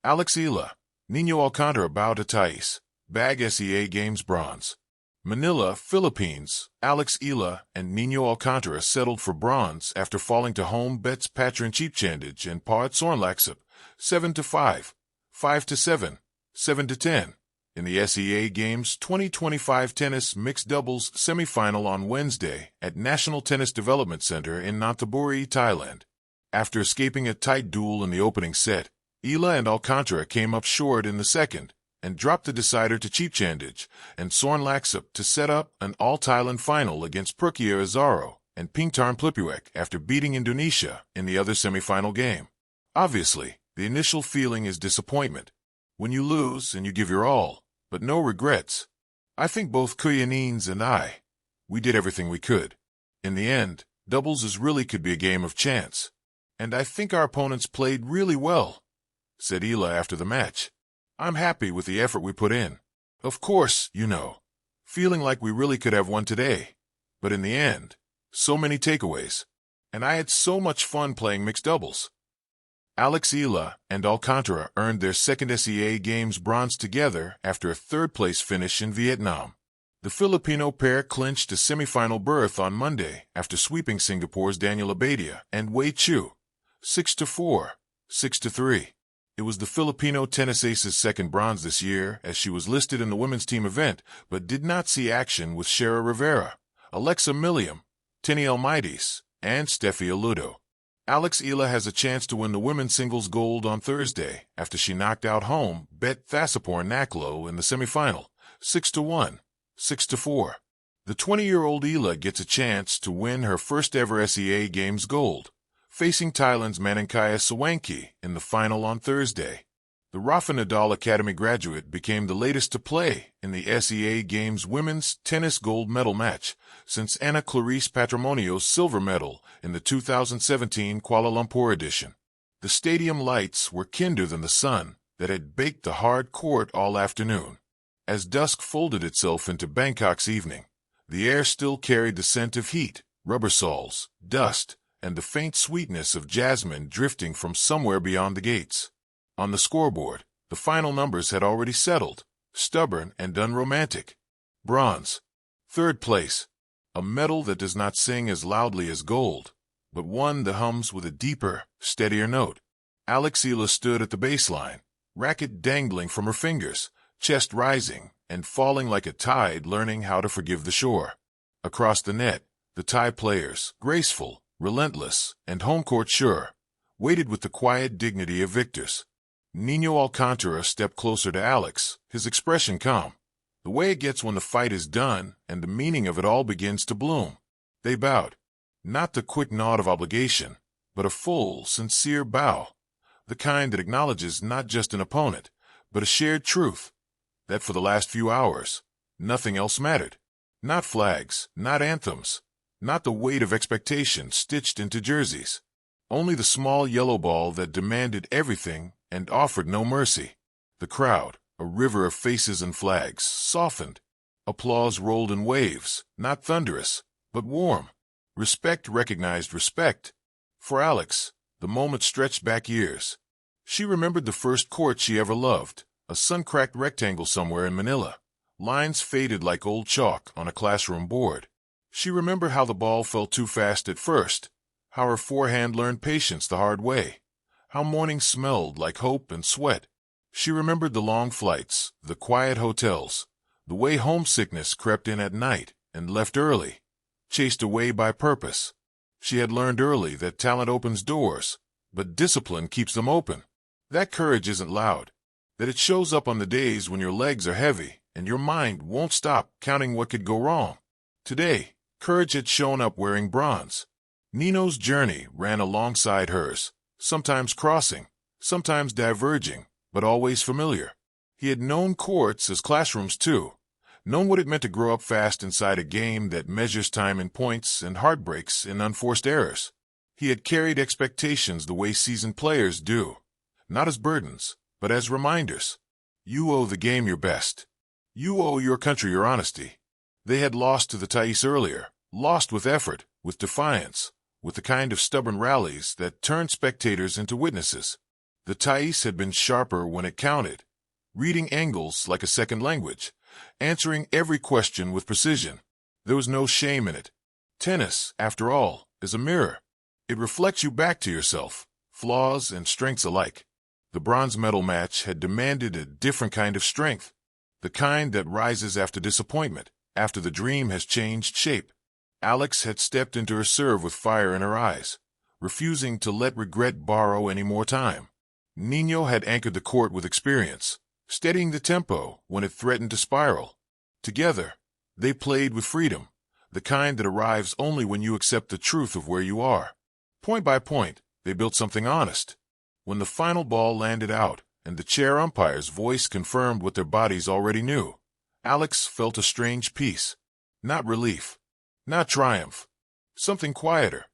Eala, Niño Alcantara bow to Thais, bag SEA Games bronze. Manila, Philippines, Eala and Niño Alcantara settled for bronze after falling to home bets Patron Cheapchandage and Paat Sornlaxup 7-5, 5-7, 7-10 in the SEA Games 2025 tennis mixed doubles semifinal on Wednesday at National Tennis Development Center in Nonthaburi, Thailand. After escaping a tight duel in the opening set, Eala and Alcantara came up short in the second and dropped the decider to Cheapchandage and Sornlaxup to set up an all-Thailand final against Purkia Azaro and Pingtarn Plipuek after beating Indonesia in the other semifinal game. Obviously, the initial feeling is disappointment. When you lose and you give your all, but no regrets. I think both Kuyanins and we did everything we could. In the end, doubles really could be a game of chance. And I think our opponents played really well, said Eala after the match. I'm happy with the effort we put in. Of course, feeling like we really could have won today. But in the end, so many takeaways. And I had so much fun playing mixed doubles. Eala and Alcantara earned their second SEA Games bronze together after a third-place finish in Vietnam. The Filipino pair clinched a semifinal berth on Monday after sweeping Singapore's Daniel Abadia and Wei Chu 6-4, 6-3. It was the Filipino tennis ace's second bronze this year, as she was listed in the women's team event, but did not see action with Shara Rivera, Alexa Milliam, Tini Almaides, and Steffi Aludo. Eala has a chance to win the women's singles gold on Thursday after she knocked out home Bet Thasapor Naklo in the semifinal, 6-1, 6-4. The 20-year-old Eala gets a chance to win her first-ever SEA Games gold, facing Thailand's Maninkaya Sawanki in the final on Thursday. The Rafa Nadal Academy graduate became the latest to play in the SEA Games women's tennis gold medal match since Ana Clarice Patrimonio's silver medal in the 2017 Kuala Lumpur edition. The stadium lights were kinder than the sun that had baked the hard court all afternoon. As dusk folded itself into Bangkok's evening, the air still carried the scent of heat, rubber soles, dust, and the faint sweetness of jasmine drifting from somewhere beyond the gates. On the scoreboard, the final numbers had already settled, stubborn and unromantic. Bronze. Third place. A medal that does not sing as loudly as gold, but one that hums with a deeper, steadier note. Eala stood at the baseline, racket dangling from her fingers, chest rising and falling like a tide, learning how to forgive the shore. Across the net, the Thai players, graceful, relentless, and home court sure, waited with the quiet dignity of victors. Niño Alcantara stepped closer to Alex, his expression calm. The way it gets when the fight is done and the meaning of it all begins to bloom. They bowed. Not the quick nod of obligation, but a full, sincere bow. The kind that acknowledges not just an opponent, but a shared truth. That for the last few hours, nothing else mattered. Not flags, not anthems, not the weight of expectation stitched into jerseys. Only the small yellow ball that demanded everything and offered no mercy. The crowd, a river of faces and flags, softened. Applause rolled in waves, not thunderous, but warm. Respect recognized respect. For Alex, the moment stretched back years. She remembered the first court she ever loved, a sun-cracked rectangle somewhere in Manila. Lines faded like old chalk on a classroom board. She remembered how the ball fell too fast at first, how her forehand learned patience the hard way, how morning smelled like hope and sweat. She remembered the long flights, the quiet hotels, the way homesickness crept in at night and left early, chased away by purpose. She had learned early that talent opens doors, but discipline keeps them open. That courage isn't loud, that it shows up on the days when your legs are heavy and your mind won't stop counting what could go wrong. Today, courage had shown up wearing bronze. Nino's journey ran alongside hers, sometimes crossing, sometimes diverging, but always familiar. He had known courts as classrooms too, known what it meant to grow up fast inside a game that measures time in points and heartbreaks in unforced errors. He had carried expectations the way seasoned players do, not as burdens, but as reminders. You owe the game your best. You owe your country your honesty. They had lost to the Thais earlier, lost with effort, with defiance, with the kind of stubborn rallies that turned spectators into witnesses. The Thais had been sharper when it counted, reading angles like a second language, answering every question with precision. There was no shame in it. Tennis, after all, is a mirror. It reflects you back to yourself, flaws and strengths alike. The bronze medal match had demanded a different kind of strength, the kind that rises after disappointment, after the dream has changed shape. Alex had stepped into her serve with fire in her eyes, refusing to let regret borrow any more time. Niño had anchored the court with experience, steadying the tempo when it threatened to spiral. Together, they played with freedom, the kind that arrives only when you accept the truth of where you are. Point by point, they built something honest. When the final ball landed out and the chair umpire's voice confirmed what their bodies already knew, Alex felt a strange peace. Not relief, not triumph, something quieter.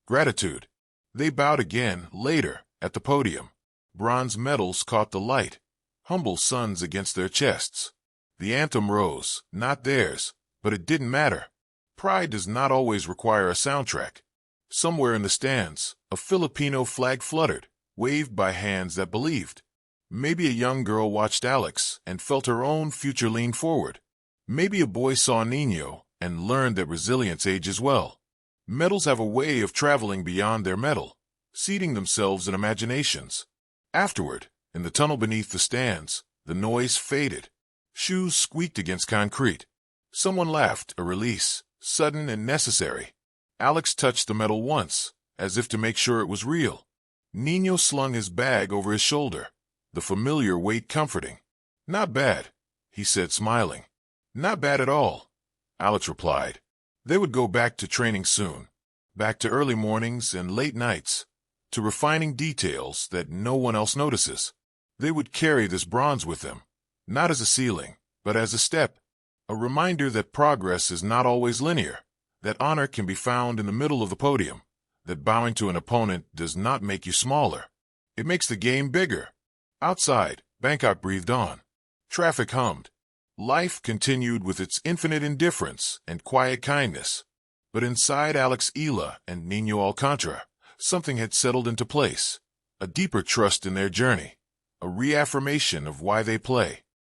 Gratitude. They bowed again later at the podium. Bronze medals caught the light, humble suns against their chests. The anthem rose, not theirs, but it didn't matter. Pride does not always require a soundtrack. Somewhere in the stands, a Filipino flag fluttered, waved by hands that believed. Maybe a young girl watched Alex and felt her own future lean forward. Maybe a boy saw Niño and learned that resilience ages well. Medals have a way of traveling beyond their medal, seating themselves in imaginations. Afterward, in the tunnel beneath the stands, the noise faded. Shoes squeaked against concrete. Someone laughed, a release, sudden and necessary. Alex touched the medal once, as if to make sure it was real. Niño slung his bag over his shoulder, the familiar weight comforting. "Not bad," he said, smiling. "Not bad at all," Alex replied. They would go back to training soon, back to early mornings and late nights, to refining details that no one else notices. They would carry this bronze with them, not as a ceiling, but as a step, a reminder that progress is not always linear, that honor can be found in the middle of the podium, that bowing to an opponent does not make you smaller. It makes the game bigger. Outside, Bangkok breathed on. Traffic hummed. Life continued with its infinite indifference and quiet kindness. But inside Eala and Niño Alcantara, something had settled into place, a deeper trust in their journey, a reaffirmation of why they play.